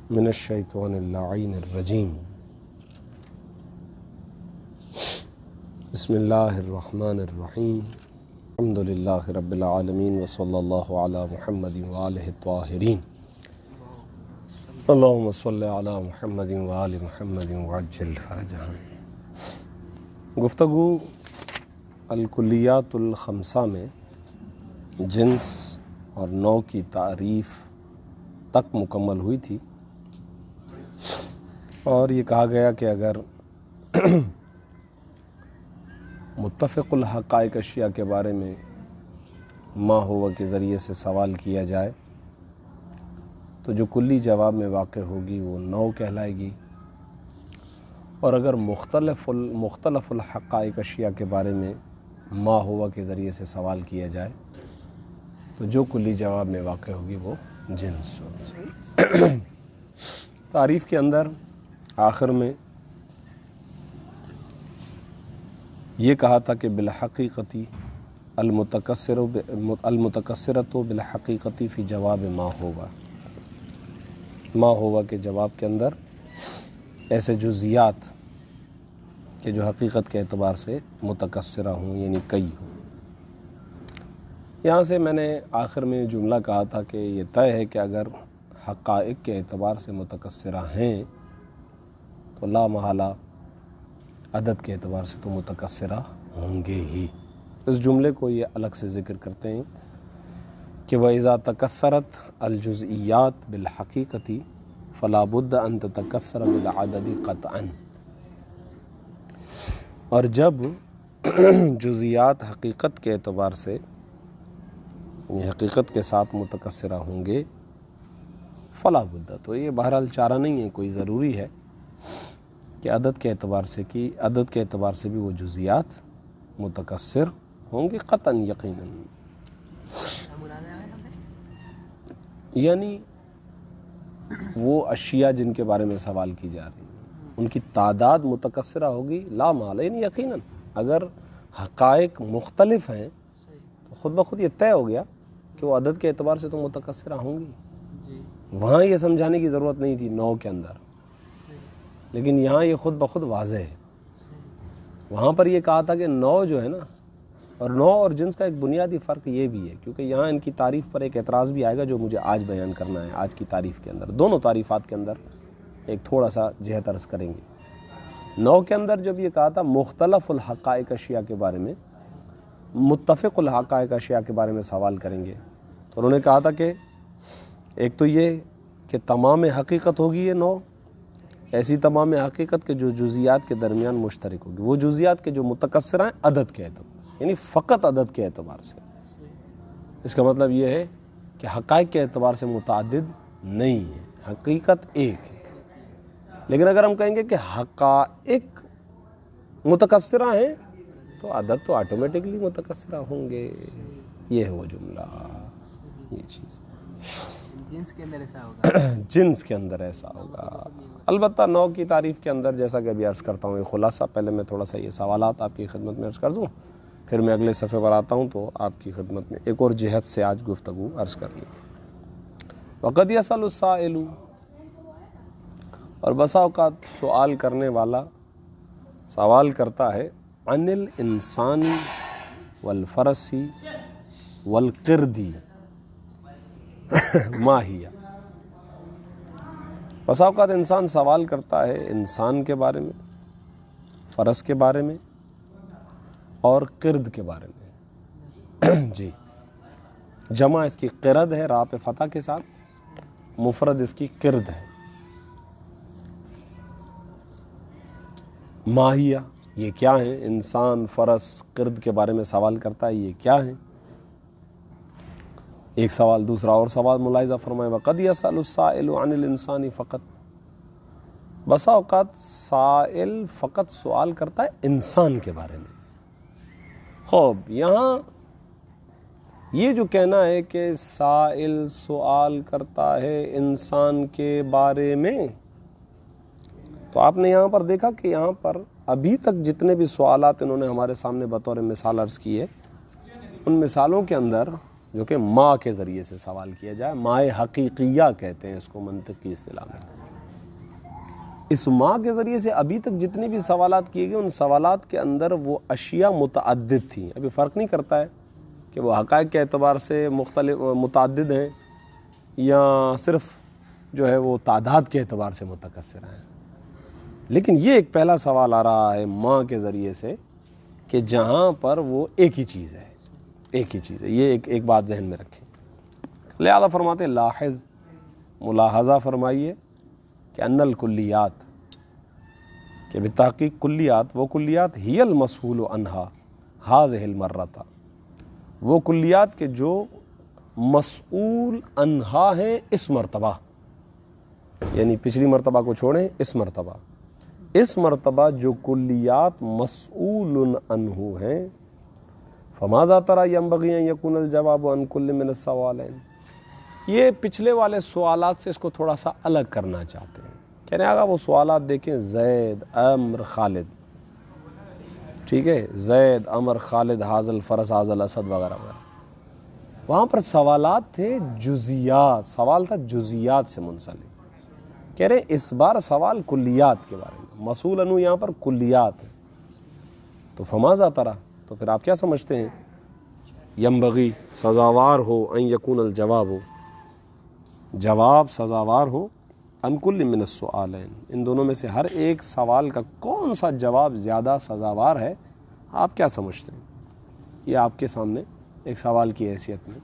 من الشیطان اللعین الرجیم بسم اللہ الرحمن الرحیم الحمد للہ رب العالمین وصلی اللہ علی محمد وآلہ الطاہرین اللہم صلی علی محمد وآل محمد وعجل فرجہم۔ گفتگو الکلیات الخمسہ میں جنس اور نوع کی تعریف تک مکمل ہوئی تھی، اور یہ کہا گیا کہ اگر متفق الحقائق اشیاء کے بارے میں ما ہوا کے ذریعے سے سوال کیا جائے تو جو کلی جواب میں واقع ہوگی وہ نوع کہلائے گی، اور اگر مختلف الحقائق اشیاء کے بارے میں ما ہوا کے ذریعے سے سوال کیا جائے تو جو کلی جواب میں واقع ہوگی وہ جنس ہوگی۔ تعریف کے اندر آخر میں یہ کہا تھا کہ بالحقیقتی المتکثرۃ بالحقیقتی فی جواب ما ہوا کے جواب کے اندر ایسے جزیات کہ جو حقیقت کے اعتبار سے متکثرہ ہوں، یعنی کئی ہوں۔ یہاں سے میں نے آخر میں جملہ کہا تھا کہ یہ طے ہے کہ اگر حقائق کے اعتبار سے متکثرہ ہیں تو لا محالہ عدد کے اعتبار سے تو متکثرہ ہوں گے ہی۔ اس جملے کو یہ الگ سے ذکر کرتے ہیں کہ وَإِذَا تَكَثَّرَتْ الْجُزْئِيَّاتُ بِالْحَقِيقَةِ فَلَا بُدَّ أَن تَتَكَثَّرَ بِالْعَدَدِ قَطْعًا، اور جب جزیات حقیقت کے اعتبار سے یعنی حقیقت کے ساتھ متکثرہ ہوں گے فلا بدہ، تو یہ بہرحال چارہ نہیں ہے، کوئی ضروری ہے کہ عدد کے اعتبار سے بھی وہ جزیات متکثر ہوں گے قطعاً، یقیناً۔ یعنی وہ اشیاء جن کے بارے میں سوال کی جا رہی ہیں ان کی تعداد متکثرہ ہوگی لا محالہ، یعنی یقیناً اگر حقائق مختلف ہیں تو خود بخود یہ طے ہو گیا کہ وہ عدد کے اعتبار سے تو متکثرہ ہوں گی۔ وہاں یہ سمجھانے کی ضرورت نہیں تھی نوع کے اندر، لیکن یہاں یہ خود بخود واضح ہے۔ وہاں پر یہ کہا تھا کہ نوع جو ہے نا، اور نوع اور جنس کا ایک بنیادی فرق یہ بھی ہے، کیونکہ یہاں ان کی تعریف پر ایک اعتراض بھی آئے گا جو مجھے آج بیان کرنا ہے۔ آج کی تعریف کے اندر دونوں تعریفات کے اندر ایک تھوڑا سا جہت عرض کریں گے۔ نوع کے اندر جب یہ کہا تھا مختلف الحقائق اشیاء کے بارے میں، متفق الحقائق اشیاء کے بارے میں سوال کریں گے، تو انہوں نے کہا تھا کہ ایک تو یہ کہ تمام حقیقت ہوگی یہ نوع، ایسی تمام حقیقت کے جو جزیات کے درمیان مشترک ہوگی، وہ جزیات کے جو متکثر ہیں عدد کے اعتبار سے، یعنی فقط عدد کے اعتبار سے۔ اس کا مطلب یہ ہے کہ حقائق کے اعتبار سے متعدد نہیں ہے، حقیقت ایک ہے۔ لیکن اگر ہم کہیں گے کہ حقائق متکثرہ ہیں تو عدد تو آٹومیٹکلی متکثرہ ہوں گے۔ یہ ہے وہ جملہ، یہ چیز جنس کے اندر ایسا ہوگا۔ جنس کے اندر ایسا ہوگا۔ البتہ نوع کی تعریف کے اندر جیسا کہ ابھی عرض کرتا ہوں، یہ خلاصہ پہلے میں تھوڑا سا یہ سوالات آپ کی خدمت میں عرض کر دوں، پھر میں اگلے صفحے پر آتا ہوں تو آپ کی خدمت میں ایک اور جہت سے آج گفتگو عرض کر لی۔ وقد یسأل السائل، اور بسا اوقات سوال کرنے والا سوال کرتا ہے عن الانسان والفرس والقرد ما ہی، بسا اوقات انسان سوال کرتا ہے انسان کے بارے میں، فرس کے بارے میں اور قرد کے بارے میں۔ جی، جمع اس کی قرد ہے راء پہ فتح کے ساتھ، مفرد اس کی قرد ہے۔ ماہیہ، یہ کیا ہیں؟ انسان، فرس، قرد کے بارے میں سوال کرتا ہے، یہ کیا ہیں؟ ایک سوال، دوسرا اور سوال ملاحظہ فرمائے وقد یسأل السائل عن الانسان فقط، بسا اوقات سائل فقط سوال کرتا ہے انسان کے بارے میں۔ خوب، یہاں یہ جو کہنا ہے کہ سائل سوال کرتا ہے انسان کے بارے میں، تو آپ نے یہاں پر دیکھا کہ یہاں پر ابھی تک جتنے بھی سوالات انہوں نے ہمارے سامنے بطور مثال عرض کیے، ان مثالوں کے اندر جو کہ ما کے ذریعے سے سوال کیا جائے. مائے حقیقیہ کہتے ہیں اس کو منطقی اصطلاح میں. اس ما کے ذریعے سے ابھی تک جتنی بھی سوالات کیے گئے ان سوالات کے اندر وہ اشیاء متعدد تھیں. ابھی فرق نہیں کرتا ہے کہ وہ حقائق کے اعتبار سے مختلف متعدد ہیں یا صرف جو ہے وہ تعداد کے اعتبار سے متکثر ہیں. لیکن یہ ایک پہلا سوال آ رہا ہے ما کے ذریعے سے کہ جہاں پر وہ ایک ہی چیز ہے, ایک ہی چیز ہے. یہ ایک بات ذہن میں رکھیں. لہذا فرماتے لاحظ, ملاحظہ فرمائیے کہ ان الکلیات, کہ بالتحقیق کلیات, وہ کلیات ہی المسئول عنہا ہذہ المرۃ, وہ کلیات کے جو مسئول عنہا ہیں اس مرتبہ, یعنی پچھلی مرتبہ کو چھوڑیں, اس مرتبہ جو کلیات مسئول عنہ ہیں. فماذا تری ینبغی ان یکون الجواب عن کل من السوالین, یہ پچھلے والے سوالات سے اس کو تھوڑا سا الگ کرنا چاہتے ہیں. کہہ رہے ہیں آگا وہ سوالات دیکھیں, زید, عمر, خالد, ٹھیک ہے, زید, عمر, خالد, حاضل, فرس, حاضل, اسد وغیرہ وغیرہ. وہاں پر سوالات تھے جزیات, سوال تھا جزیات سے منسلک. کہہ رہے اس بار سوال کلیات کے بارے میں, مسئول عنہ یہاں پر کلیات ہے. تو فماذا تری, تو پھر آپ کیا سمجھتے ہیں؟ ینبغی, سزاوار ہو, ان یکون الجواب ہو, جواب سزاوار ہو, ان کل من السؤالین, ان دونوں میں سے ہر ایک سوال کا کون سا جواب زیادہ سزاوار ہے, آپ کیا سمجھتے ہیں؟ یہ آپ کے سامنے ایک سوال کی حیثیت میں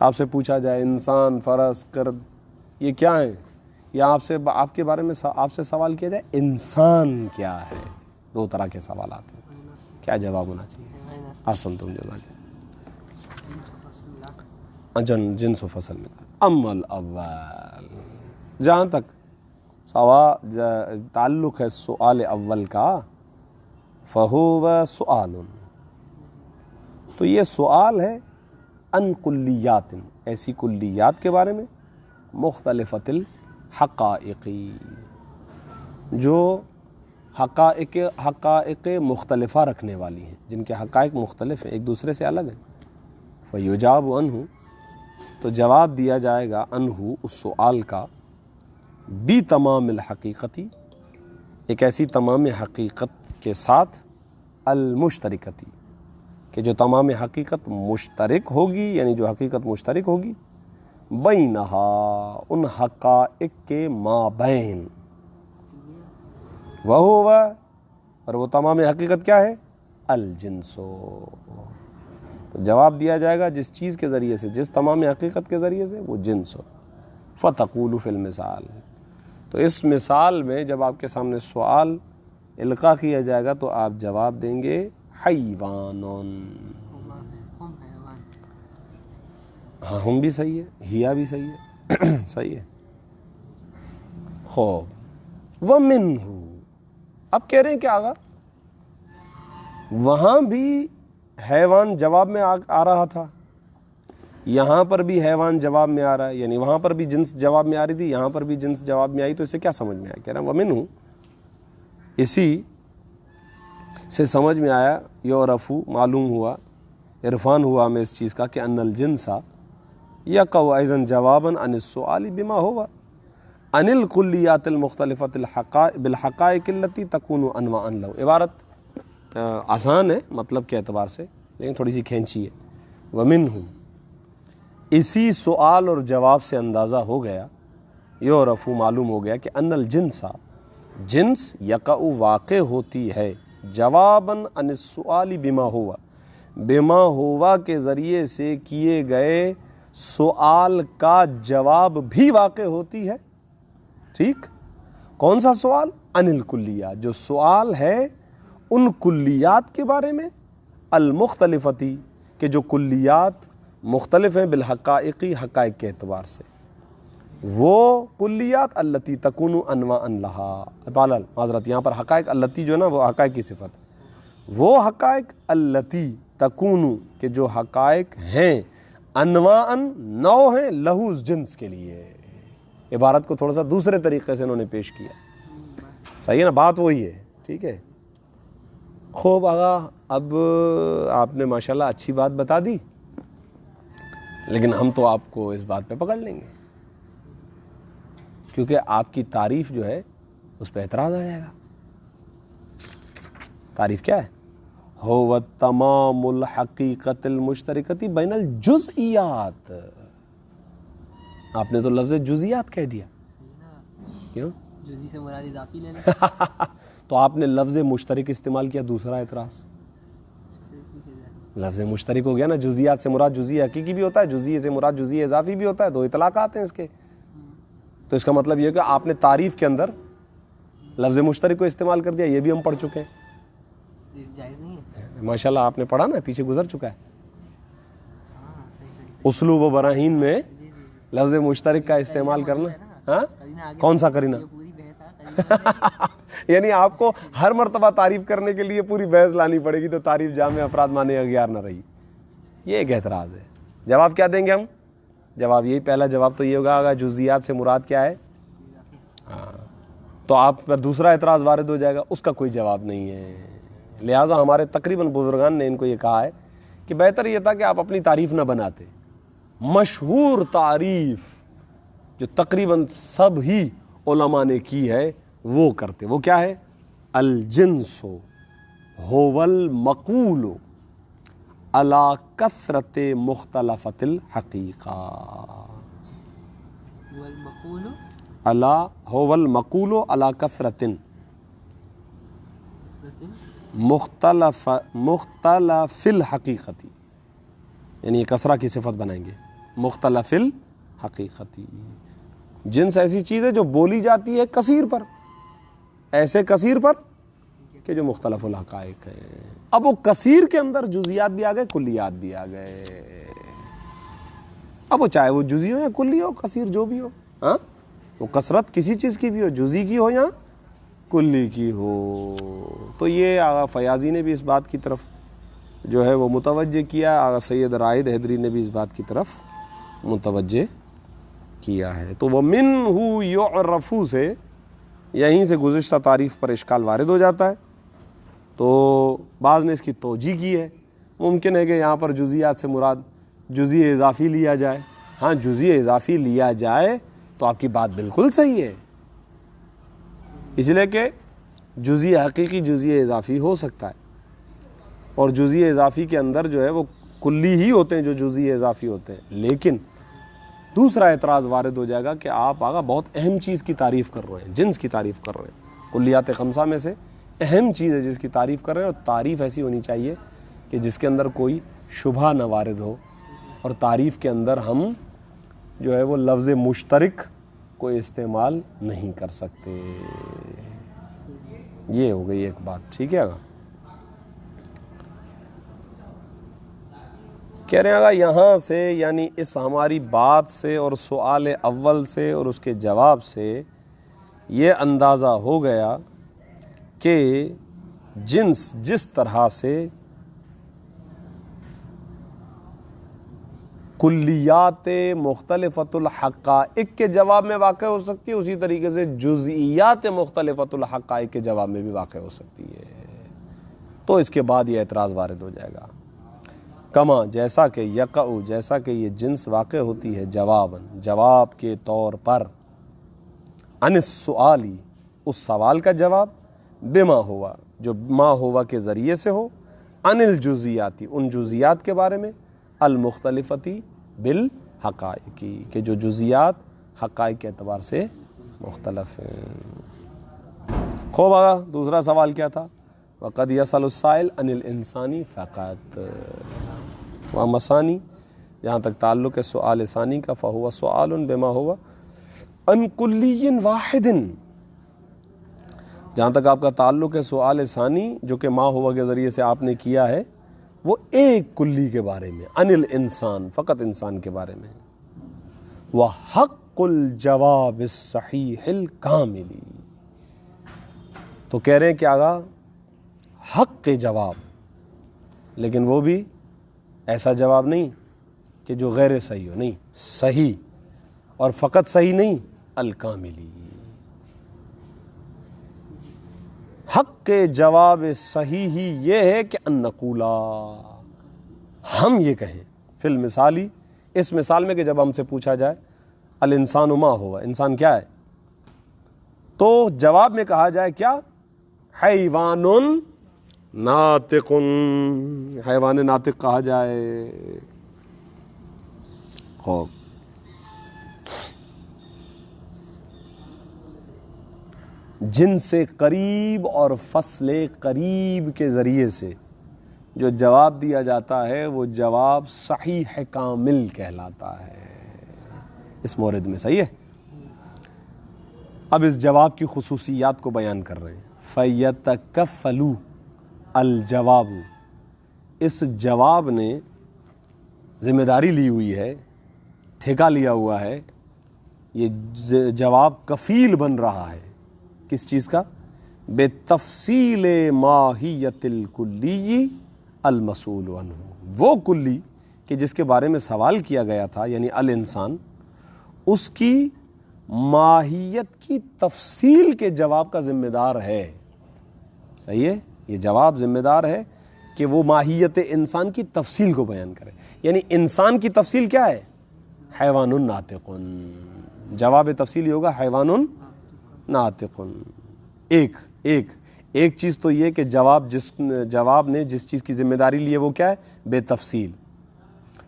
آپ سے پوچھا جائے انسان, فرس, کرد, یہ کیا ہیں, یا آپ کے بارے میں آپ سے سوال کیا جائے انسان کیا ہے. دو طرح کے سوالات ہیں, کیا جواب ہونا چاہیے؟ احسنتم جزاک جنس و فصل ملا. اما الاول, جہاں تک تعلق ہے سؤال اول کا, فہو سؤال, تو یہ سؤال ہے ان کلیات, ایسی کلیات کے بارے میں, مختلفۃ الحقائق, جو حقائق مختلفہ رکھنے والی ہیں, جن کے حقائق مختلف ہیں, ایک دوسرے سے الگ ہیں. فیجاب عنہ, تو جواب دیا جائے گا عنہ, اس سؤال کا, بی تمام الحقیقتی, ایک ایسی تمام حقیقت کے ساتھ, المشترکتی, کہ جو تمام حقیقت مشترک ہوگی, یعنی جو حقیقت مشترک ہوگی, بینہا, ان حقائق کے مابین, وہ اور وہ تمام حقیقت کیا ہے؟ الجنسو. تو جواب دیا جائے گا جس چیز کے ذریعے سے, جس تمام حقیقت کے ذریعے سے, وہ جنس ہو. فتقول فی المثال, تو اس مثال میں جب آپ کے سامنے سوال القاء کیا جائے گا تو آپ جواب دیں گے حیوانون. ہاں ہم بھی صحیح ہے, ہیا بھی صحیح ہے, صحیح ہے. خوب, ومنہ, اب کہہ رہے ہیں کہ آگا وہاں بھی حیوان جواب میں آ رہا تھا, یہاں پر بھی حیوان جواب میں آ رہا ہے, یعنی وہاں پر بھی جنس جواب میں آ رہی تھی, یہاں پر بھی جنس جواب میں آئی, تو اسے کیا سمجھ میں آیا؟ کہہ رہا ہوں ومنہ, اسی سے سمجھ میں آیا, یعرفو, معلوم ہوا, عرفان ہوا ہمیں اس چیز کا, کہ ان الجنسا یقع ایضا جوابا عن السؤال بما ہوا عن الکلیات المختلفۃ بالحقائق التي تكون انواعا له. عبارت آسان ہے مطلب کے اعتبار سے, لیکن تھوڑی سی کھینچی ہے. ومنہ, اسی سوال اور جواب سے اندازہ ہو گیا, یعرف, معلوم ہو گیا, کہ ان الجنسا, جنس, یقع, واقع ہوتی ہے, جواباً عن السؤال بما ہوا, بما ہوا کے ذریعے سے کیے گئے سوال کا جواب بھی واقع ہوتی ہے. ٹھیک, کون سا سوال؟ عن الکلیات, جو سوال ہے ان کلیات کے بارے میں, المختلفتی, کہ جو کلیات مختلف ہیں, بالحقائقی, حقائق کے اعتبار سے, وہ کلیات التی تکون انواعا لہا. معذرت, یہاں پر حقائق التی جو ہے نا وہ حقائق کی صفت ہے, وہ حقائق التی تکون, کہ جو حقائق ہیں, انواعا, نوع ہیں, لہو, اس جنس کے لیے. عبارت کو تھوڑا سا دوسرے طریقے سے انہوں نے پیش کیا. صحیح ہے نا, بات وہی ہے. ٹھیک ہے, خوب آغا, اب آپ نے ماشاءاللہ اچھی بات بتا دی. لیکن ہم تو آپ کو اس بات پہ پکڑ لیں گے، کیونکہ آپ کی تعریف جو ہے اس پہ اعتراض آ جائے گا۔ تعریف کیا ہے؟ هو تمام الحقیقت المشترکتی بین الجزئیات۔ آپ نے تو لفظ جزئیات کہہ دیا، کیوں؟ جزئی سے مراد اضافی لے لیں۔ تو آپ نے لفظ مشترک استعمال کیا، دوسرا اعتراض۔ لفظ مشترک ہو گیا نا، جزئیات سے مراد جزئی حقیقی بھی ہوتا ہے، جزئی سے مراد جزئی اضافی بھی ہوتا ہے، دو اطلاقات ہیں اس کے۔ تو اس کا مطلب یہ کہ آپ نے تعریف کے اندر لفظ مشترک کو استعمال کر دیا، یہ بھی ہم پڑھ چکے ہیں۔ جائز نہیں ہے۔ ماشاءاللہ آپ نے پڑھا نا، پیچھے گزر چکا ہے۔ اسلوب و براہین میں لفظ مشترک کا استعمال کرنا، ہاں کون سا کرینہ؟ یعنی آپ کو ہر مرتبہ تعریف کرنے کے لیے پوری بحث لانی پڑے گی، تو تعریف جامع افراد معنی اغیار نہ رہی۔ یہ ایک اعتراض ہے۔ جواب کیا دیں گے ہم؟ جواب یہی، پہلا جواب تو یہ ہوگا جزئیات سے مراد کیا ہے، ہاں، تو آپ پر دوسرا اعتراض وارد ہو جائے گا، اس کا کوئی جواب نہیں ہے۔ لہٰذا ہمارے تقریباً بزرگان نے ان کو یہ کہا ہے کہ بہتر یہ تھا کہ آپ اپنی تعریف نہ بناتے، مشہور تعریف جو تقریباً سب ہی علماء نے کی ہے وہ کرتے۔ وہ کیا ہے؟ الجنس هو المقول علی کثرت مختلفۃ الحقیقہ۔ والمقول هو المقول علی کثرت مختلف الحقیقتی، یعنی یہ کثرہ کی صفت بنائیں گے، مختلف الحقیقتی۔ جنس ایسی چیز ہے جو بولی جاتی ہے کثیر پر، ایسے کثیر پر کہ جو مختلف الحقائق ہیں۔ اب وہ کثیر کے اندر جزیات بھی آ گئے، کلیات بھی آ گئے۔ اب وہ چاہے وہ جزئی ہو یا کلی ہو، کثیر جو بھی ہو، ہاں، وہ کثرت کسی چیز کی بھی ہو، جزئی کی ہو یا کلی کی ہو۔ تو یہ آغا فیاضی نے بھی اس بات کی طرف جو ہے وہ متوجہ کیا، آغا سید رائد حیدری نے بھی اس بات کی طرف متوجہ کیا ہے۔ تو وہ منہ یعرف سے یہیں سے گزشتہ تعریف پر اشکال وارد ہو جاتا ہے۔ تو بعض نے اس کی توجیہ کی ہے، ممکن ہے کہ یہاں پر جزئیات سے مراد جزئی اضافی لیا جائے۔ ہاں جزئی اضافی لیا جائے تو آپ کی بات بالکل صحیح ہے، اس لیے کہ جزئی حقیقی جزئی اضافی ہو سکتا ہے، اور جزئی اضافی کے اندر جو ہے وہ کلی ہی ہوتے ہیں جو جزئی اضافی ہوتے ہیں۔ لیکن دوسرا اعتراض وارد ہو جائے گا کہ آپ آگا بہت اہم چیز کی تعریف کر رہے ہیں، جنس کی تعریف کر رہے ہیں، کلیات خمسہ میں سے اہم چیز ہے جس کی تعریف کر رہے ہیں، اور تعریف ایسی ہونی چاہیے کہ جس کے اندر کوئی شبہ نہ وارد ہو، اور تعریف کے اندر ہم جو ہے وہ لفظ مشترک کو استعمال نہیں کر سکتے۔ یہ ہو گئی ایک بات، ٹھیک ہے گا۔ کہہ رہے ہیں یہاں سے، یعنی اس ہماری بات سے اور سوال اول سے اور اس کے جواب سے یہ اندازہ ہو گیا کہ جنس جس طرح سے کلیات مختلفۃ الحقائق کے جواب میں واقع ہو سکتی ہے، اسی طریقے سے جزئیات مختلفۃ الحقائق کے جواب میں بھی واقع ہو سکتی ہے۔ تو اس کے بعد یہ اعتراض وارد ہو جائے گا، کما جیسا کہ یقع، جیسا کہ یہ جنس واقع ہوتی ہے جواب کے طور پر، عن السؤالی، اس سوال کا جواب، بما ہوا، جو ما ہوا کے ذریعے سے ہو، عن الجزیاتی، ان جزیات کے بارے میں، المختلفتی بالحقائق، کہ جو جزیات حقائق کے اعتبار سے مختلف ہیں۔ خوب آگا دوسرا سوال کیا تھا؟ وقد یسأل السائل عن الانسانی فقط، وأما ثانی، جہاں تک تعلق ہے سؤال ثانی کا، فہو سؤال بما ہوا عن کلی واحد، جہاں تک آپ کا تعلق ہے سؤال ثانی جو کہ ما ہوا کے ذریعے سے آپ نے کیا ہے، وہ ایک کلی کے بارے میں، عن الانسان، فقط انسان کے بارے میں، وحق الجواب الصحیح الکامل، تو کہہ رہے ہیں کہ آگا حق کے جواب، لیکن وہ بھی ایسا جواب نہیں کہ جو غیر صحیح ہو، نہیں، صحیح، اور فقط صحیح نہیں، الکاملی۔ حق کے جواب صحیح ہی یہ ہے کہ ان نقولا، ہم یہ کہیں، فی المثالی، اس مثال میں کہ جب ہم سے پوچھا جائے الانسان ما ہوا، انسان کیا ہے، تو جواب میں کہا جائے کیا، حیوان ناطق، حیوان ناطق کہا جائے. خوب، جن سے قریب اور فصل قریب کے ذریعے سے جو جواب دیا جاتا ہے وہ جواب صحیح کامل کہلاتا ہے اس مورد میں. صحیح ہے. اب اس جواب کی خصوصیات کو بیان کر رہے ہیں. فَيَتَكَفَّلُ الجواب، اس جواب نے ذمہ داری لی ہوئی ہے، ٹھیکہ لیا ہوا ہے، یہ جواب کفیل بن رہا ہے کس چیز کا، بتفصیل ماہیت الکلی المسئول عنہ، وہ کلی کہ جس کے بارے میں سوال کیا گیا تھا یعنی الانسان، اس کی ماہیت کی تفصیل کے جواب کا ذمہ دار ہے. صحیح ہے. یہ جواب ذمہ دار ہے کہ وہ ماہیت انسان کی تفصیل کو بیان کرے. یعنی انسان کی تفصیل کیا ہے، حیوان ناطق. جواب تفصیلی ہوگا حیوان ناطق. ایک چیز تو یہ کہ جواب نے جس چیز کی ذمہ داری لی ہے وہ کیا ہے، بے تفصیل.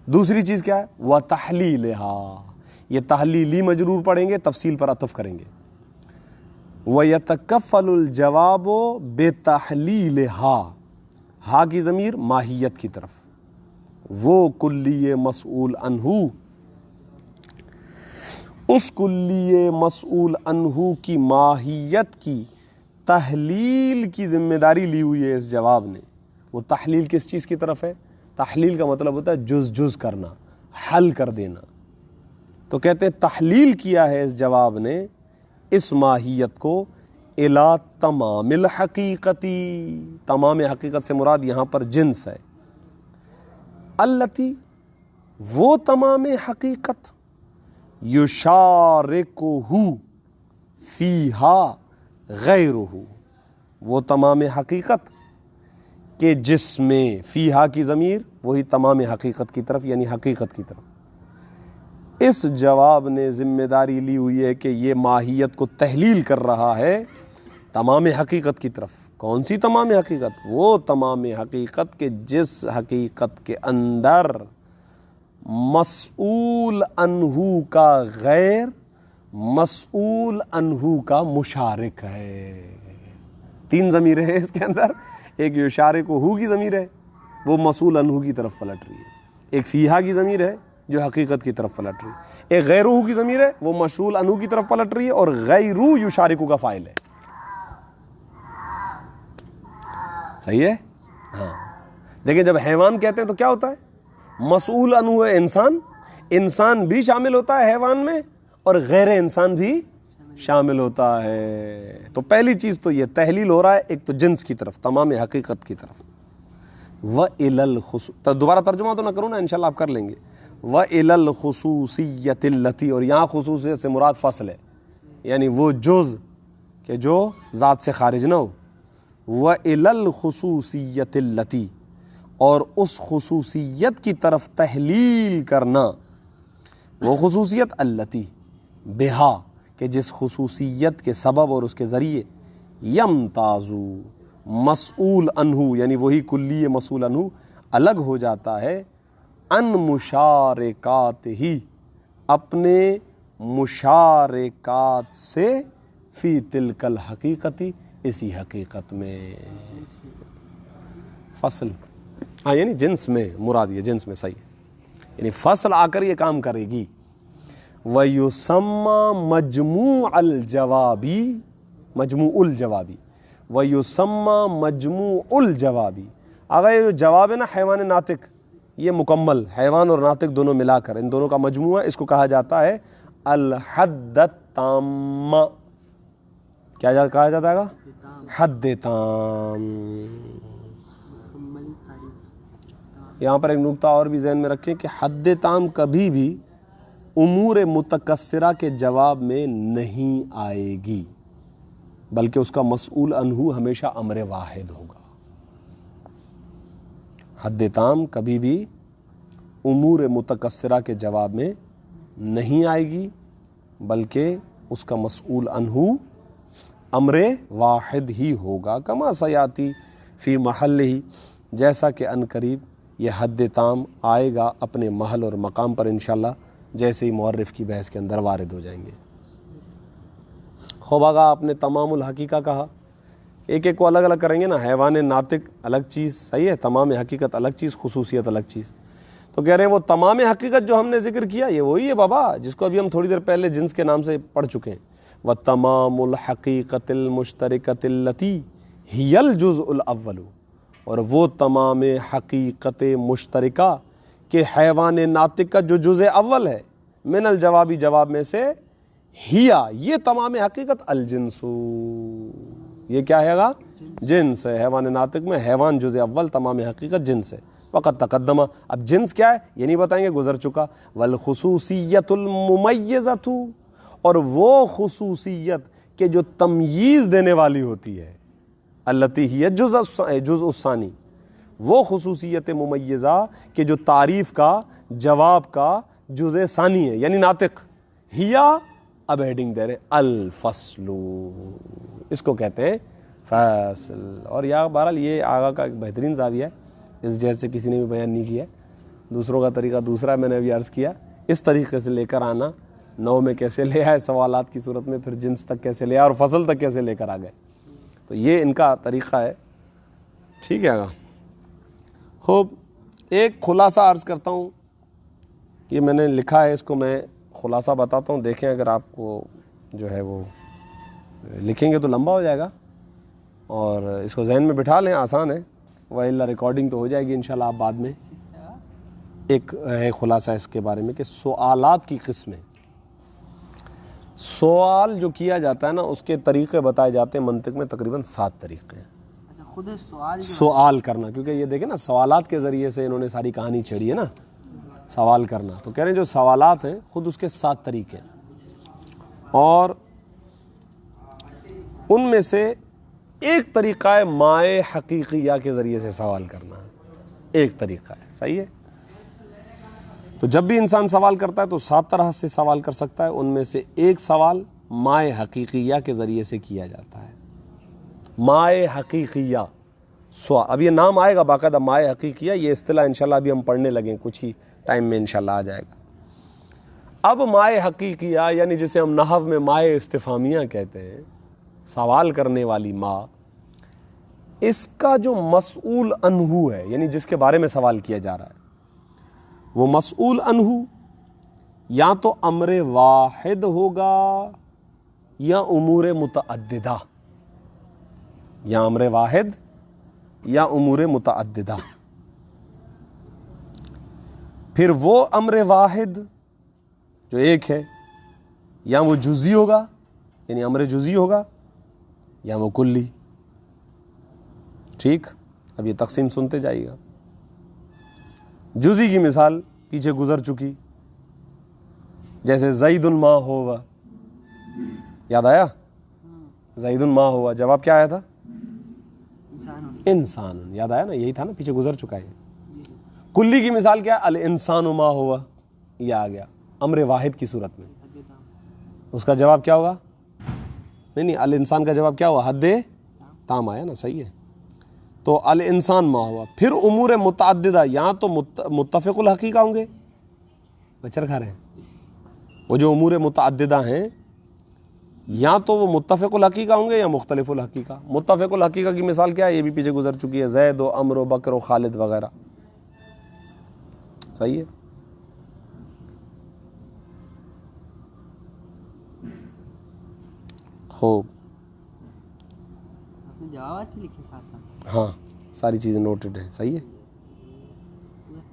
دوسری چیز کیا ہے، وَتَحْلِيلِهَا، یہ تحلیلی مجرور پڑھیں گے، تفصیل پر عطف کریں گے. وَيَتَكَفَّلُ الْجَوَابُ بِتَحْلِيلِهَا، ہا کی ضمیر ماہیت کی طرف، وہ کلی مسئول عنہ، اس کلی مسئول عنہ کی ماہیت کی تحلیل کی ذمہ داری لی ہوئی ہے اس جواب نے. وہ تحلیل کس چیز کی طرف ہے، تحلیل کا مطلب ہوتا ہے جز کرنا، حل کر دینا. تو کہتے ہیں تحلیل کیا ہے اس جواب نے اس ماہیت کو الی تمام الحقیقتی، تمام حقیقت سے مراد یہاں پر جنس ہے، التی، وہ تمام حقیقت، یشارکہ فیہا غیرہ، وہ تمام حقیقت کہ جس میں فیہا کی ضمیر وہی تمام حقیقت کی طرف یعنی حقیقت کی طرف. اس جواب نے ذمہ داری لی ہوئی ہے کہ یہ ماہیت کو تحلیل کر رہا ہے تمام حقیقت کی طرف. کون سی تمام حقیقت، وہ تمام حقیقت کہ جس حقیقت کے اندر مسئول عنہ کا غیر مسئول عنہ کا مشارک ہے. تین ضمیریں ہیں اس کے اندر، ایک یشارک ہو کی ضمیر ہے وہ مسئول عنہ کی طرف پلٹ رہی ہے، ایک فیہا کی ضمیر ہے جو حقیقت کی طرف پلٹ رہی ہے، ایک غیرہ کی ضمیر ہے وہ مسئول عنہ کی طرف پلٹ رہی ہے، اور غیرہ یشارک کا فاعل ہے. صحیح ہے. ہاں دیکھیں جب حیوان کہتے ہیں تو کیا ہوتا ہے، مسئول عنہ ہے انسان بھی شامل ہوتا ہے حیوان میں اور غیر انسان بھی شامل ہوتا ہے. تو پہلی چیز تو یہ تحلیل ہو رہا ہے ایک تو جنس کی طرف، تمام حقیقت کی طرف. وَإِلَى الْخُصُوصِ، دوبارہ ترجمہ تو نہ کروں نا، انشاءاللہ آپ کر لیں گے. وَإِلَى الْخُصُوصِيَّةِ الَّتِي، اور یہاں خصوصیت سے مراد فصل ہے یعنی وہ جز کہ جو ذات سے خارج نہ ہو. وَإِلَى الْخُصُوصِيَّةِ الَّتِي، اور اس خصوصیت کی طرف تحلیل کرنا، وہ خصوصیت التی بہا کہ جس خصوصیت کے سبب اور اس کے ذریعے یمتازو مسئول عنہ یعنی وہی کلی مسئول عنہ الگ ہو جاتا ہے، ان مشارکات ہی، اپنے مشارکات سے، فی تلک الحقیقتی، اسی حقیقت میں. فصل ہاں یعنی جنس میں مراد، یہ جنس میں صحیح ہے، یعنی فصل آ کر یہ کام کرے گی. وَيُسَمَّى مَجْمُوعَ الْجَوَابِ، مجموع الجوابی، وَيُسَمَّى مَجْمُوعُ الْجَوَابِ. اگر یہ جو جواب ہے نا حیوان ناطق، یہ مکمل حیوان اور ناطق دونوں ملا کر ان دونوں کا مجموعہ، اس کو کہا جاتا ہے الحد التام. کیا کہا جاتا ہے؟ حد تام. یہاں پر ایک نکتہ اور بھی ذہن میں رکھیں کہ حد تام کبھی بھی امور متکثرہ کے جواب میں نہیں آئے گی، بلکہ اس کا مسئول عنہ ہمیشہ امر واحد ہوگا. حد تام کبھی بھی امور متکثرہ کے جواب میں نہیں آئے گی، بلکہ اس کا مسئول عنہ امر واحد ہی ہوگا، کما سیاتی فی محل ہی، جیسا کہ ان قریب یہ حد تام آئے گا اپنے محل اور مقام پر انشاءاللہ، جیسے ہی معرف کی بحث کے اندر وارد ہو جائیں گے۔ خوب آگا آپ نے تمام الحقیقہ کہا، ایک ایک کو الگ الگ کریں گے نا، حیوان ناطق الگ چیز، صحیح ہے، تمام حقیقت الگ چیز، خصوصیت الگ چیز۔ تو کہہ رہے ہیں وہ تمام حقیقت جو ہم نے ذکر کیا یہ وہی ہے بابا، جس کو ابھی ہم تھوڑی دیر پہلے جنس کے نام سے پڑھ چکے ہیں۔ وَتَمَامُ الْحَقِيقَةِ الْمُشْتَرِكَةِ الَّتِي هِيَ الْجُزْءُ الْأَوَّلُ، اور وہ تمام حقیقت مشترکہ کہ حیوان ناطق کا جو جزء اول ہے، من الجوابی جواب میں سے، ہیا یہ تمام حقیقت، الجنس یہ کیا ہے گا؟ جنس ہے۔ حیوان ناطق میں حیوان جزء اول، تمام حقیقت جنس ہے۔ وقت تقدمہ، اب جنس کیا ہے یہ نہیں بتائیں گے، گزر چکا۔ والخصوصیت الممیزۃ، اور وہ خصوصیت کہ جو تمییز دینے والی ہوتی ہے، التی ہی جزء الثانی، وہ خصوصیت ممیزہ کہ جو تعریف کا، جواب کا جزء ثانی ہے، یعنی ناطق، ہیا اب ہیڈنگ دے رہے الفصل، اس کو کہتے ہیں فصل۔ اور یا بہرحال یہ آگا کا ایک بہترین زاویہ ہے، اس جیسے کسی نے بھی بیان نہیں کیا ہے، دوسروں کا طریقہ دوسرا ہے، میں نے ابھی عرض کیا، اس طریقے سے لے کر آنا، نو میں کیسے لے آئے سوالات کی صورت میں، پھر جنس تک کیسے لے آئے اور فصل تک کیسے لے کر آ گئے، تو یہ ان کا طریقہ ہے، ٹھیک ہے آگا۔ خوب، ایک خلاصہ عرض کرتا ہوں، یہ میں نے لکھا ہے، اس کو میں خلاصہ بتاتا ہوں، دیکھیں اگر آپ کو جو ہے وہ لکھیں گے تو لمبا ہو جائے گا، اور اس کو ذہن میں بٹھا لیں، آسان ہے، وَإِلَّا ریکارڈنگ تو ہو جائے گی انشاءاللہ آپ بعد میں۔ ایک ہے خلاصہ اس کے بارے میں کہ سوالات کی قسمیں، سوال جو کیا جاتا ہے نا اس کے طریقے بتائے جاتے ہیں، منطق میں تقریباً 7 طریقے ہیں خود سوال کرنا، کیونکہ یہ دیکھیں نا سوالات کے ذریعے سے انہوں نے ساری کہانی چھیڑی ہے نا، سوال کرنا، تو کہہ رہے ہیں جو سوالات ہیں خود اس کے 7 طریقے ہیں، اور ان میں سے ایک طریقہ ہے مائے حقیقیہ کے ذریعے سے سوال کرنا، ایک طریقہ ہے، صحیح ہے۔ تو جب بھی انسان سوال کرتا ہے تو 7 طرح سے سوال کر سکتا ہے، ان میں سے ایک سوال مائے حقیقیہ کے ذریعے سے کیا جاتا ہے، مائے حقیقیہ سوال، اب یہ نام آئے گا باقاعدہ مائے حقیقیہ، یہ اصطلاح انشاءاللہ ابھی ہم پڑھنے لگیں، کچھ ہی ٹائم میں انشاءاللہ آ جائے گا۔ اب مائے حقیقیہ یعنی جسے ہم نحو میں مائے استفہامیہ کہتے ہیں، سوال کرنے والی ماں، اس کا جو مسئول عنہ ہے، یعنی جس کے بارے میں سوال کیا جا رہا ہے، وہ مسئول عنہ یا تو امر واحد ہوگا یا امور متعددہ، یا امر واحد یا امور متعددہ۔ پھر وہ امر واحد جو ایک ہے، یا وہ جزئی ہوگا یعنی امر جزئی ہوگا، یا وہ کلی۔ ٹھیک، اب یہ تقسیم سنتے جائیے گا۔ جزئی کی مثال پیچھے گزر چکی، جیسے زید ما ہوا، یاد آیا؟ زید ما ہوا، جواب کیا آیا تھا؟ انسان، یاد آیا نا، یہی تھا نا، پیچھے گزر چکا ہے۔ کلی کی مثال کیا ہے؟ الانسان ما ہوا، یہ آ گیا امر واحد کی صورت میں، اس کا جواب کیا ہوگا؟ نہیں، الانسان کا جواب کیا ہوا؟ حد تام آیا نا، صحیح ہے۔ تو الانسان ما ہوا۔ پھر امور متعددہ، یہاں تو متفق الحقیقہ ہوں گے، بچر کھا رہے ہیں، وہ جو امور متعددہ ہیں یا تو وہ متفق الحقیقہ ہوں گے یا مختلف الحقیقہ۔ متفق الحقیقہ کی مثال کیا ہے؟ یہ بھی پیچھے گزر چکی ہے، زید و عمر و بکر و خالد وغیرہ، صحیح ہے۔ خوب، جوابات بھی لکھے ساتھ ساتھ، ہاں ساری چیزیں نوٹڈ ہیں، صحیح ہے۔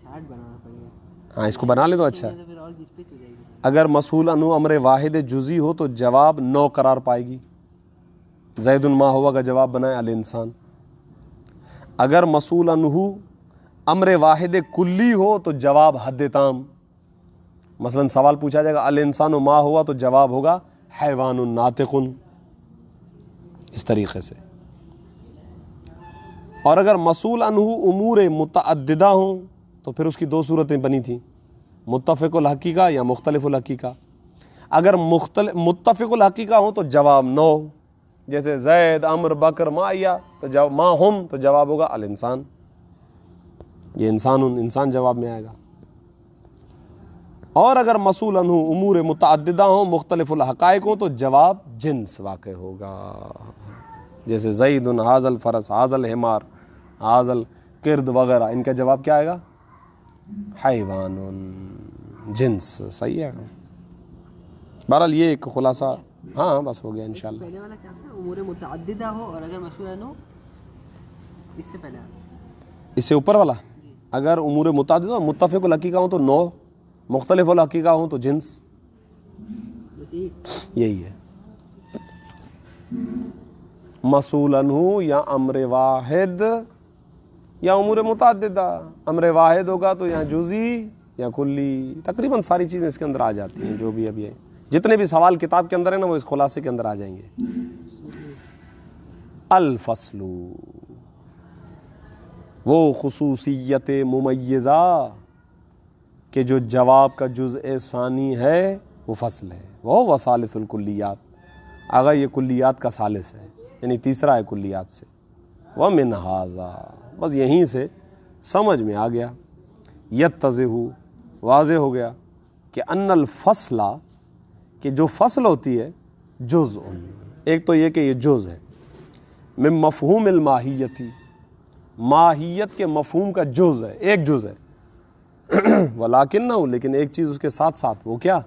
چارٹ بنانا پڑے گا، ہاں اس کو بنا لے تو اچھا ہے۔ پھر اور کس پہ ہو جائے گی۔ اگر مسئول عنہ امر واحد جزئی ہو تو جواب 9 قرار پائے گی، زید ما ہوا کا جواب بنائے الانسان۔ اگر مسئول عنہ امر واحد کلی ہو تو جواب حد تام، مثلا سوال پوچھا جائے گا الانسان ما ہوا تو جواب ہوگا حیوان ناطق، اس طریقے سے۔ اور اگر مسئول عنہ امور متعددہ ہوں تو پھر اس کی دو صورتیں بنی تھیں، متفق الحقیقہ یا مختلف الحقیقہ۔ اگر متفق الحقیقہ ہوں تو جواب نو، جیسے زید عمر بکر معیہ، تو ما ہم تو جواب ہوگا الانسان، یہ انسان جواب میں آئے گا۔ اور اگر مسئول عنہ امور متعددہ ہوں، مختلف الحقائق ہوں، تو جواب جنس واقع ہوگا، جیسے زید ھذا الفرس ھذا الحمار ھذا القرد وغیرہ، ان کا جواب کیا آئے گا؟ حیوان، جنس۔ صحیح ہے، بہرحال یہ ایک خلاصہ، ہاں بس ہو گیا انشاءاللہ۔ پہلے والا کیا تھا؟ امور متعددہ ہو، اور اگر مسئول ہو اس سے پہلے اس سے اوپر والا اگر امور متعددہ ہو، متفق الحقیقہ ہوں تو نو، مختلف الحقیقہ ہوں تو جنس، یہی ہے۔ مسئولن ہو یا امر واحد یا امور متعددہ، امر واحد ہوگا تو یہاں جزئی یا کلی، تقریباً ساری چیزیں اس کے اندر آ جاتی ہیں، جو بھی اب یہ جتنے بھی سوال کتاب کے اندر ہیں نا وہ اس خلاصے کے اندر آ جائیں گے۔ الفصل، وہ خصوصیت ممیزہ کہ جو جواب کا جزء ثانی ہے وہ فصل ہے، وہ ثالث الکلیات، آگا یہ کلیات کا ثالث ہے، یعنی تیسرا ہے کلیات سے۔ ومن ھذا، بس یہیں سے سمجھ میں آ گیا، یتضح، واضح ہو گیا کہ ان الفصل، کہ جو فصل ہوتی ہے، جزء، ایک تو یہ کہ یہ جز ہے، من مفہوم الماہیتی، ماہیت کے مفہوم کا جز ہے، ایک جز ہے، ولیکنہ، لیکن ایک چیز اس کے ساتھ ساتھ، وہ کیا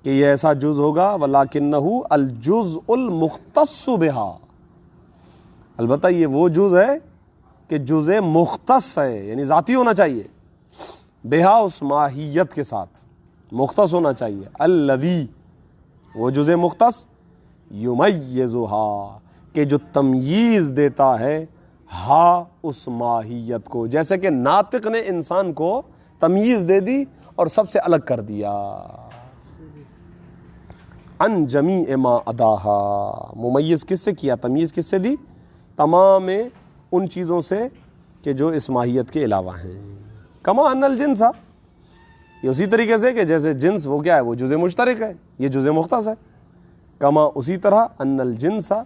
کہ یہ ایسا جز ہوگا، ولیکنہ الجزء المختص بہا، البتہ یہ وہ جز ہے کہ جزء مختص ہے، یعنی ذاتی ہونا چاہیے، بہا اس ماہیت کے ساتھ مختص ہونا چاہیے، الذی، وہ جزء مختص، یمیزھا، کہ جو تمییز دیتا ہے، ہا اس ماہیت کو، جیسے کہ ناطق نے انسان کو تمییز دے دی اور سب سے الگ کر دیا، ان جمیع ما اداہا، ممیز کس سے کیا، تمییز کس سے دی، تمام ان چیزوں سے کہ جو اس ماہیت کے علاوہ ہیں، کما ان الجنسا، یہ اسی طریقے سے کہ جیسے جنس وہ کیا ہے، وہ جزء مشترک ہے، یہ جزء مختص ہے، کما اسی طرح ان الجنسا،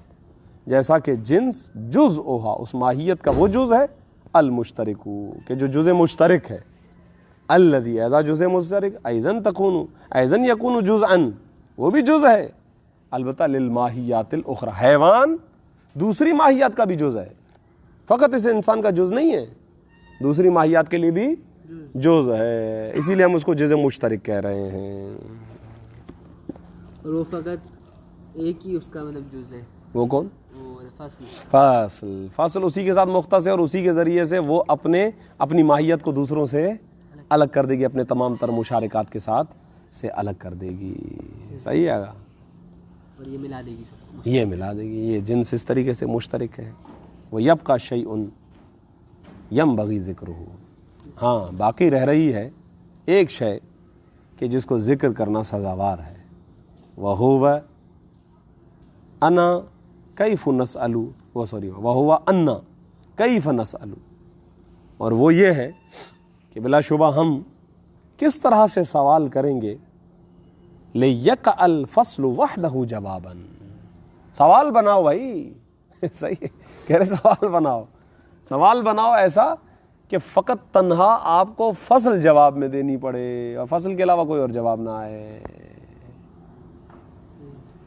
جیسا کہ جنس جزءھا، اس ماہیت کا وہ جز ہے، المشترک، کہ جو جزء مشترک ہے، الذی، ایذا جزء مشترک، ایذن تکون، ایذن یکون جزءا، وہ بھی جز ہے، البتہ للماہیات الاخری، حیوان دوسری ماہیات کا بھی جز ہے، فقط اس انسان کا جز نہیں ہے، دوسری ماہیات کے لیے بھی جز ہے، اسی لیے ہم اس کو جزء مشترک کہہ رہے ہیں۔ اور وہ فقط ایک ہی اس کا مطلب جز ہے، وہ کون؟ وہ فصل، فصل اسی کے ساتھ مختص ہے، اور اسی کے ذریعے سے وہ اپنی ماہیت کو دوسروں سے الگ کر دے گی، اپنے تمام تر مشارکات کے ساتھ سے الگ کر دے گی، صحیح ہے گا، اور یہ ملا دے گی سب کو، یہ ملا دے گی، یہ جنس اس طریقے سے مشترک ہے۔ وَيَبْقَى شَيْءٌ يَنبَغِي ذِكْرُهُ، ہاں باقی رہ رہی ہے ایک شے کہ جس کو ذکر کرنا سزاوار ہے، وَهُوَ أَنَا كَيْفُ نَسْأَلُ، وَهُوَ أَنَّا كَيْفَ نَسْأَلُ، اور وہ یہ ہے کہ بلا شبہ ہم کس طرح سے سوال کریں گے، لِيَقَعَ الْفَصْلُ وَحْدَهُ جَوَابًا، سوال بناؤ بھائی، صحیح ہے، کہہ رہے سوال بناؤ ایسا کہ فقط تنہا آپ کو فصل جواب میں دینی پڑے اور فصل کے علاوہ کوئی اور جواب نہ آئے،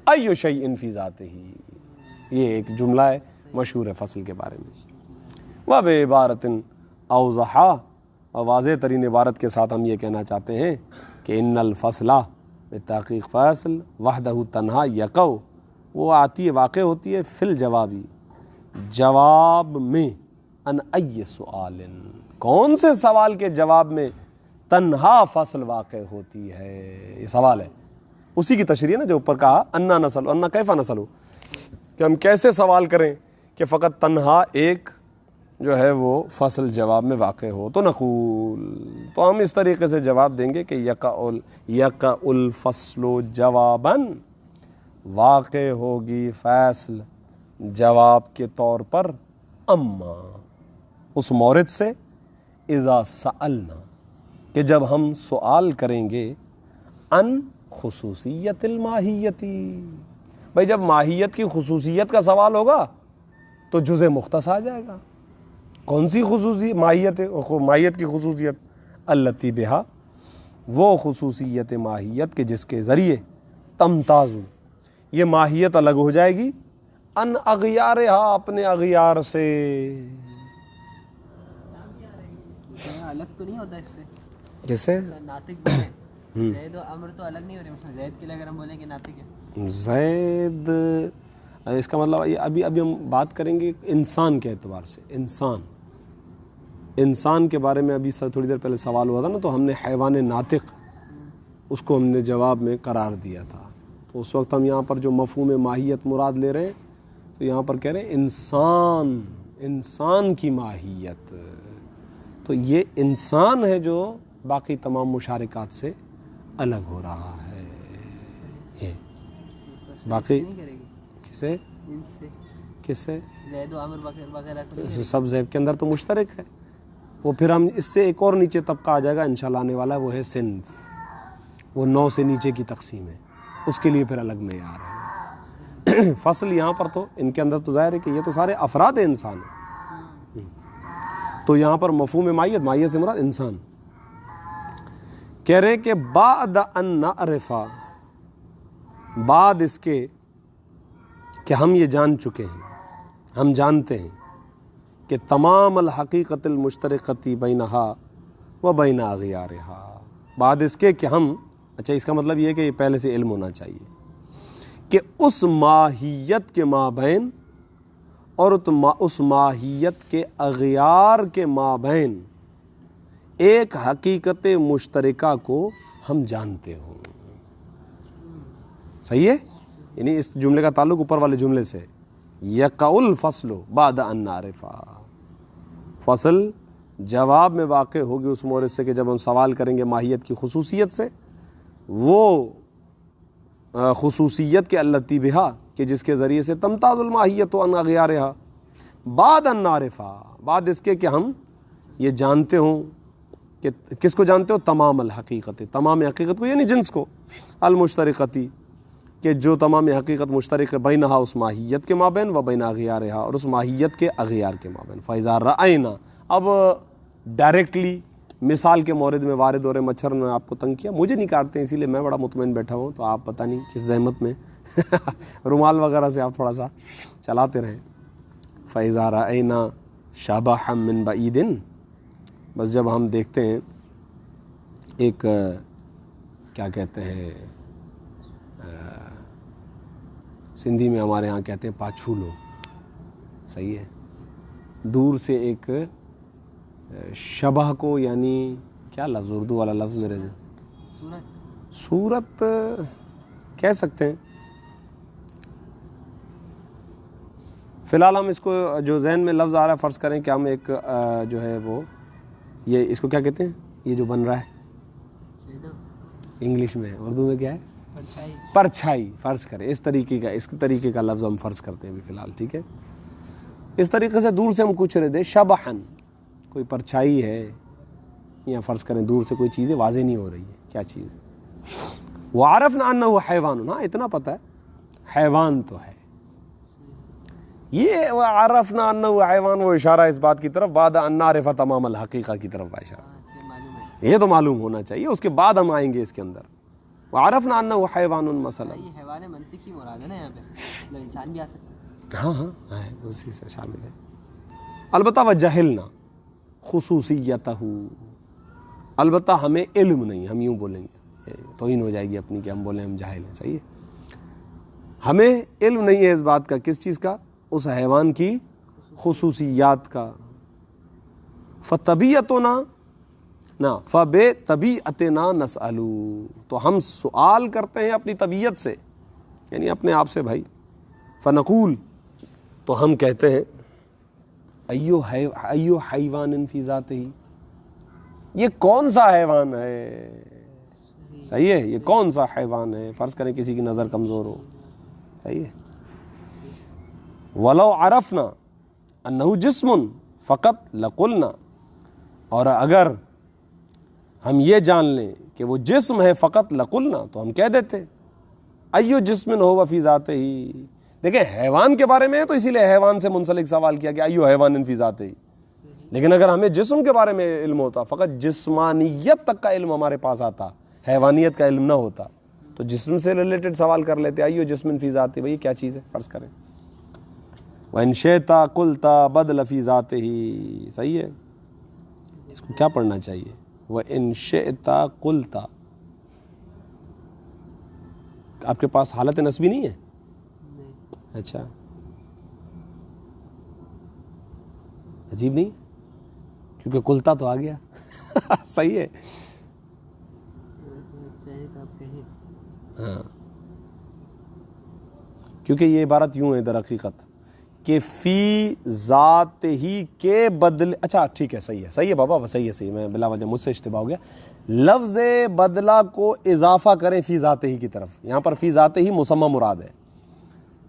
ایو شیء فی ذاتہ، یہ ایک جملہ ہے مشہور ہے فصل کے بارے میں۔ وبعبارۃ اوضح، اور واضح ترین عبارت کے ساتھ ہم یہ کہنا چاہتے ہیں کہ ان الفصل، بتحقیق فصل، وحدہ تنہا، یقع، وہ آتی ہے، واقع ہوتی ہے، فی الجوابی، جواب میں، ان ای سؤال، کون سے سوال کے جواب میں تنہا فصل واقع ہوتی ہے، یہ سوال ہے، اسی کی تشریح نا جو اوپر کہا، انا نسل، انا کیفا نسل، کہ ہم کیسے سوال کریں کہ فقط تنہا ایک جو ہے وہ فصل جواب میں واقع ہو، تو نقول، تو ہم اس طریقے سے جواب دیں گے کہ یقع الفصل جواباً، واقع ہوگی فصل جواب کے طور پر، اما، اس مورد سے، اذا سألنا کہ جب ہم سوال کریں گے ان خصوصیت الماہیتی، بھائی جب ماہیت کی خصوصیت کا سوال ہوگا تو جزء مختص آ جائے گا. کون سی خصوصی ماہیت ہے؟ ماہیت کی خصوصیت التی بہا، وہ خصوصیت ماہیت کے جس کے ذریعے تمتاز، یہ ماہیت الگ ہو جائے گی، ان اغیارہا، اپنے اغیار سے. الگ تو نہیں ہوتا اس سے؟ جیسے ناطق بولے زید و امر تو الگ نہیں ہو رہے، مثلا زید کے لیے اگر ہم بولیں کہ ناطق ہے، زید، اس کا مطلب ابھی ہم بات کریں گے انسان کے اعتبار سے. انسان کے بارے میں ابھی تھوڑی دیر پہلے سوال ہوا تھا نا، تو ہم نے حیوان ناطق اس کو ہم نے جواب میں قرار دیا تھا. تو اس وقت ہم یہاں پر جو مفہوم ماہیت مراد لے رہے ہیں، تو یہاں پر کہہ رہے ہیں انسان کی ماہیت. تو یہ انسان ہے جو باقی تمام مشارکات سے الگ ہو رہا ہے. یہ باقی نہیں کرے گی کسے ان سے، کس سے زید و امر وغیرہ کو نہیں سب زیب کے اندر تو مشترک ہے. وہ پھر ہم اس سے ایک اور نیچے طبقہ آ جائے گا انشاءاللہ آنے والا ہے، وہ ہے صنف، وہ 9 سے نیچے کی تقسیم ہے، اس کے لیے پھر الگ معیار ہے. فصل یہاں پر تو ان کے اندر تو ظاہر ہے کہ یہ تو سارے افراد انسان ہیں. تو یہاں پر مفہوم ماہیت سے مراد انسان. کہہ رہے کہ بعد ان نعرفا، بعد اس کے کہ ہم یہ جان چکے ہیں، ہم جانتے ہیں کہ تمام الحقیقت المشترکتی بینہا و بین اغیارہا، بعد اس کے کہ ہم، اچھا اس کا مطلب یہ ہے کہ یہ پہلے سے علم ہونا چاہیے کہ اس ماہیت کے مابین اور اس ماہیت کے اغیار کے مابین ایک حقیقت مشترکہ کو ہم جانتے ہوں. صحیح ہے؟ یعنی اس جملے کا تعلق اوپر والے جملے سے، یقع الفصل بعد ان نعرفا، فصل جواب میں واقع ہوگی اس مورد سے کہ جب ہم سوال کریں گے ماہیت کی خصوصیت سے، وہ خصوصیت کے التی بہا کہ جس کے ذریعے سے تمتاز الماہیت عن اغیارہا، بعد ان نعرفا، بعد اس کے کہ ہم یہ جانتے ہوں کہ کس کو جانتے ہو؟ تمام الحقیقت، تمام حقیقت کو، یعنی جنس کو، المشترکتی کہ جو تمام حقیقت مشترک ہے، بینہا اس ماہیت کے مابین و بین اغیارہا اور اس ماہیت کے اغیار کے مابین. فاذا رأینا، اب ڈائریکٹلی مثال کے مورد میں وارد ہو رہے. مچھر نے آپ کو تنگ کیا، مجھے نہیں کاٹتے اسی لیے میں بڑا مطمئن بیٹھا ہوں، تو آپ پتہ نہیں کس زحمت میں رومال وغیرہ سے آپ تھوڑا سا چلاتے رہیں. فاذا رأینا شبحا من بعید، بس جب ہم دیکھتے ہیں ایک کیا کہتے ہیں، سندھی میں ہمارے ہاں کہتے ہیں پاچھولو، صحیح ہے، دور سے ایک شبح کو، یعنی کیا لفظ، اردو والا لفظ میرے سے صورت کہہ سکتے ہیں. فی الحال ہم اس کو جو ذہن میں لفظ آ رہا ہے، فرض کریں کہ ہم ایک جو ہے وہ یہ اس کو کیا کہتے ہیں، یہ جو بن رہا ہے انگلش میں، اردو میں کیا ہے، پرچھائی. فرض کریں اس طریقے کا لفظ ہم فرض کرتے ہیں ابھی فی الحال، ٹھیک ہے. اس طریقے سے دور سے ہم کچھ رہے دیں، شبحن کوئی پرچھائی ہے، یا فرض کریں دور سے کوئی چیزیں واضح نہیں ہو رہی ہے، کیا چیز ہے. وعرفنا انہ حیوان، ہاں اتنا پتہ ہے حیوان تو ہے. یہ وعرفنا انہ حیوان، وہ اشارہ اس بات کی طرف، بعد ان نعرف تمام الحقیقہ کی طرف اشارہ، یہ تو معلوم ہونا چاہیے. اس کے بعد ہم آئیں گے اس کے اندر. وعرفنا انہ حیوان مثلا، یہ حیوان منطقی مراد ہے نا یہاں پہ، انسان بھی آ سکتا ہے. ہاں ہے، اسی سے شامل ہے. البتہ وجہلنا خصوصیتہ، البتہ ہمیں علم نہیں، ہم یوں بولیں گے، توہین ہو جائے گی اپنی کہ ہم بولیں ہم جاہل ہیں. صحیح ہے، ہمیں علم نہیں ہے اس بات کا، کس چیز کا، اس حیوان کی خصوصیات کا. فطبیعتنا نہ فبے طبیعتنا نسألو، تو ہم سوال کرتے ہیں اپنی طبیعت سے، یعنی اپنے آپ سے بھائی. فنقول، تو ہم کہتے ہیں، ایو حیوان فی ذاتہ، یہ کون سا حیوان ہے. صحیح ہے، یہ کون سا حیوان ہے. فرض کریں کسی کی نظر کمزور ہو، صحیح ہے. ولو عرفنا انہ جسم فقط لقلنا، اور اگر ہم یہ جان لیں کہ وہ جسم ہے فقط لقلنا، تو ہم کہہ دیتے ایو جسم ہو فی ذاتہ ہی. دیکھیں حیوان کے بارے میں ہے تو اسی لیے حیوان سے منسلک سوال کیا کہ ایو حیوان فی ذاتہ ہی. لیکن اگر ہمیں جسم کے بارے میں علم ہوتا، فقط جسمانیت تک کا علم ہمارے پاس آتا، حیوانیت کا علم نہ ہوتا، تو جسم سے ریلیٹڈ سوال کر لیتے ایو جسم فی ذاتہ. بھئی کیا چیز ہے فرض کریں. وَإِن شِئْتَ قُلْتَ بَدْلَ فِي ذَاتِهِ. صحیح ہے، اس کو کیا پڑھنا چاہیے؟ وَإِن شِئْتَ قُلْتَ. آپ کے پاس حالت نسبی نہیں ہے؟ اچھا، عجیب نہیں، کیونکہ قلتا تو آ گیا. صحیح ہے، ہاں، کیونکہ یہ عبارت یوں ہے در حقیقت کہ فی ذات ہی کے بدلے. اچھا ٹھیک ہے، صحیح ہے بابا، صحیح ہے، میں بلا وجہ مجھ سے اشتباہ ہو گیا. لفظ بدلہ کو اضافہ کریں فی ذات ہی کی طرف. یہاں پر فی ذات ہی مسمى مراد ہے،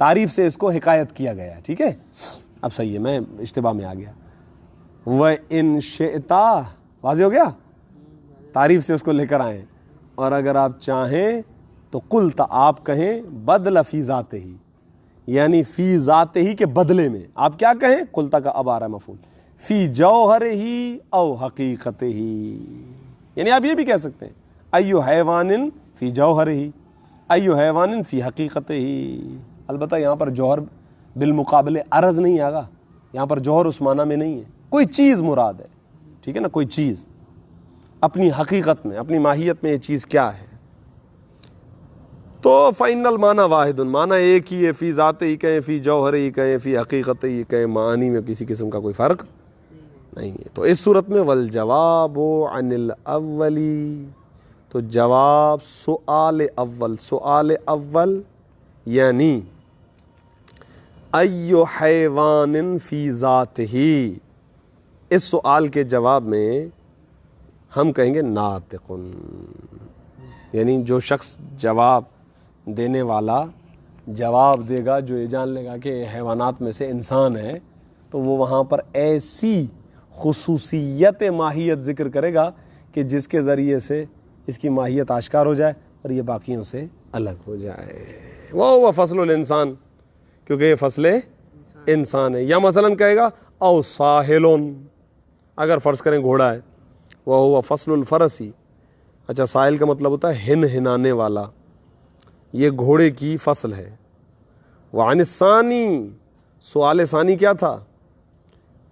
تعریف سے اس کو حکایت کیا گیا ہے. ٹھیک ہے، اب صحیح ہے، میں اشتباہ میں آ گیا. وَإِن شِئْتَ واضح ہو گیا، تعریف سے اس کو لے کر آئیں. اور اگر آپ چاہیں تو قلت آپ کہیں بدل فی ذات ہی، یعنی فی ذات ہی کے بدلے میں آپ کیا کہیں؟ قلتا کا اب آ رہا ہے مفعول، فی جوہر ہی او حقیقت ہی. یعنی آپ یہ بھی کہہ سکتے ہیں ایو حیوان فی جوہر ہی، ایو حیوان فی حقیقت ہی. البتہ یہاں پر جوہر بالمقابل عرض نہیں آگا، یہاں پر جوہر اس معنی میں نہیں ہے، کوئی چیز مراد ہے. ٹھیک ہے نا، کوئی چیز اپنی حقیقت میں، اپنی ماہیت میں یہ چیز کیا ہے. تو فَإِنَّ الْمَانَى وَاحِدٌ، معنی ایک ہی ہے. فی ذات ہی کہیں، فی جوہر ہی کہیں، فی حقیقت ہی کہیں، معنی میں کسی قسم کا کوئی فرق نہیں ہے. تو اس صورت میں والجواب عن الاولی، تو جواب سؤال اول یعنی ایو حیوان فی ذات ہی، اس سؤال کے جواب میں ہم کہیں گے ناطقن. یعنی جو شخص جواب دینے والا جواب دے گا، جو یہ جان لے گا کہ حیوانات میں سے انسان ہے، تو وہ وہاں پر ایسی خصوصیت ماہیت ذکر کرے گا کہ جس کے ذریعے سے اس کی ماہیت آشکار ہو جائے اور یہ باقیوں سے الگ ہو جائے. وہ فصل الانسان، کیونکہ یہ فصل انسان ہے. یا مثلا کہے گا او ساحلون، اگر فرض کریں گھوڑا ہے، وہ فصل الفرسی. اچھا، ساحل کا مطلب ہوتا ہے ہنانے والا، یہ گھوڑے کی فصل ہے. وعن الثانی، سؤال ثانی کیا تھا؟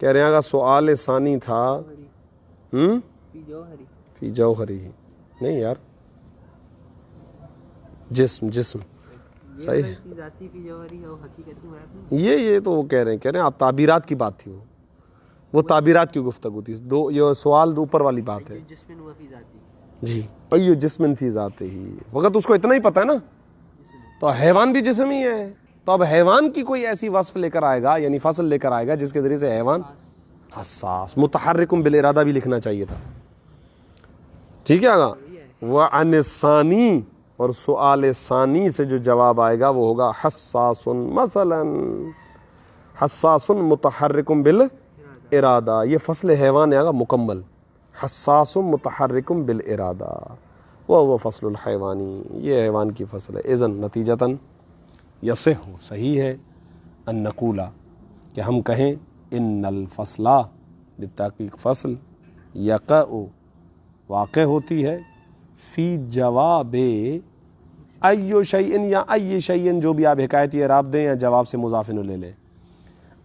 کہہ رہے ہیں اگر سؤال ثانی تھا فی جوہری، نہیں یار، جسم صحیح ہے. یہ تو وہ کہہ رہے ہیں آپ تعبیرات کی بات تھی، وہ تعبیرات کی گفتگو تھی. دو یہ سوال اوپر والی بات ہے جی. ایو جسم فی ذات ہی، وقت اس کو اتنا ہی پتہ ہے نا، تو حیوان بھی جسم ہی ہے. تو اب حیوان کی کوئی ایسی وصف لے کر آئے گا، یعنی فصل لے کر آئے گا جس کے ذریعے سے حیوان حساس، متحرکم بالارادہ بھی لکھنا چاہیے تھا. ٹھیک ہے آگا. وعن الثانی، اور سؤال ثانی سے جو جواب آئے گا وہ ہوگا حساس، مثلا حساس متحرکم بالارادہ. یہ فصل حیوان آگا مکمل، حساس متحرکم بالارادہ، وہ فصل الحیوانی، یہ حیوان کی فصل ہے. اذن نتیجتاً یصح، صحیح ہے، ان نقولا، کہ ہم کہیں ان الفصل، بالتحقیق فصل، یقع، واقع ہوتی ہے، فی جواب ایو شیئن، یا ای شیئن، جو بھی آپ حکایتی اعراب دیں یا جواب سے مضاف لے لیں،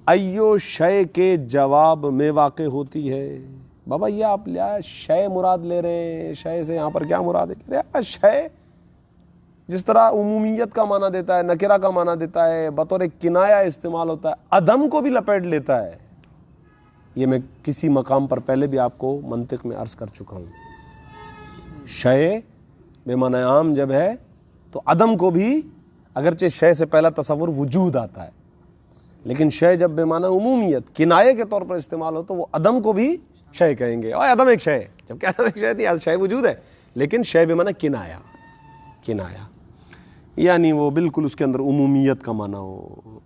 ایو شے کے جواب میں واقع ہوتی ہے. بابا یہ آپ شے مراد لے رہے ہیں، شے سے یہاں پر کیا مراد ہے؟ شے جس طرح عمومیت کا معنی دیتا ہے، نکرہ کا معنی دیتا ہے، بطور کنایہ استعمال ہوتا ہے، عدم کو بھی لپیٹ لیتا ہے. یہ میں کسی مقام پر پہلے بھی آپ کو منطق میں عرض کر چکا ہوں. شے بے معنی عام جب ہے تو عدم کو بھی، اگرچہ شے سے پہلا تصور وجود آتا ہے، لیکن شے جب بے معنی عمومیت کنایے کے طور پر استعمال ہو تو وہ عدم کو بھی شے کہیں گے. اور عدم ایک شے ہے، جب کہ عدم ایک شے نہیں، شے وجود ہے، لیکن شے بے معنی کنایہ، یعنی وہ بالکل اس کے اندر عمومیت کا معنی ہو.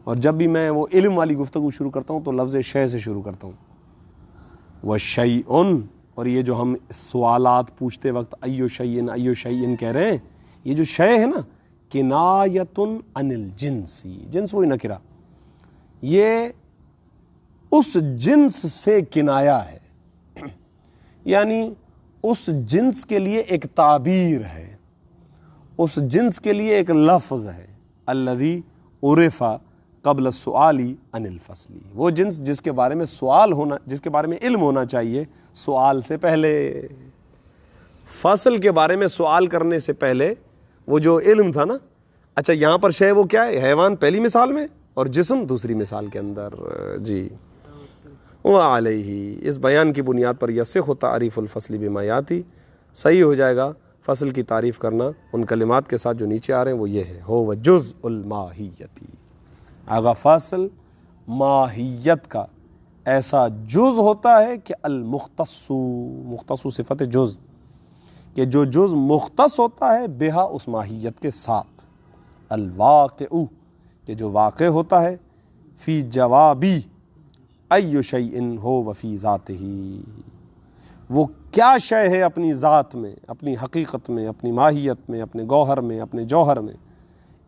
اور جب بھی میں وہ علم والی گفتگو شروع کرتا ہوں تو لفظ شے سے شروع کرتا ہوں. وشیئن، اور یہ جو ہم سوالات پوچھتے وقت ایو شیئن کہہ رہے ہیں، یہ جو شے ہے نا، کنایتن عن الجنسی، جنس وہی نکرہ، یہ اس جنس سے کنایا ہے، یعنی اس جنس کے لیے ایک تعبیر ہے، اس جنس کے لیے ایک لفظ ہے، الذی عرف قبل السؤال عن الفصل، وہ جنس جس کے بارے میں سوال ہونا، جس کے بارے میں علم ہونا چاہیے سوال سے پہلے، فصل کے بارے میں سوال کرنے سے پہلے وہ جو علم تھا نا، اچھا یہاں پر شے وہ کیا ہے، حیوان پہلی مثال میں اور جسم دوسری مثال کے اندر، جی وعلیہ، اس بیان کی بنیاد پر یصح تعریف الفصل بما یاتی، صحیح ہو جائے گا فصل کی تعریف کرنا ان کلمات کے ساتھ جو نیچے آ رہے ہیں، وہ یہ ہے، ہو جزء الماہیتی، آگا فصل ماہیت کا ایسا جز ہوتا ہے کہ المختص، مختص صفت جز، کہ جو جز مختص ہوتا ہے بہا اس ماہیت کے ساتھ، الواقع، کہ جو واقع ہوتا ہے، فی جوابی ای شیء ہو وفی ذاتہ، وہ کیا شے ہے اپنی ذات میں، اپنی حقیقت میں، اپنی ماہیت میں، اپنے گوہر میں، اپنے جوہر میں،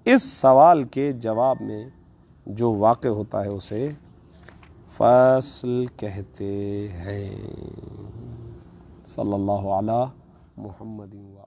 اس سوال کے جواب میں جو واقع ہوتا ہے اسے فصل کہتے ہیں۔ صلی اللہ علی محمد و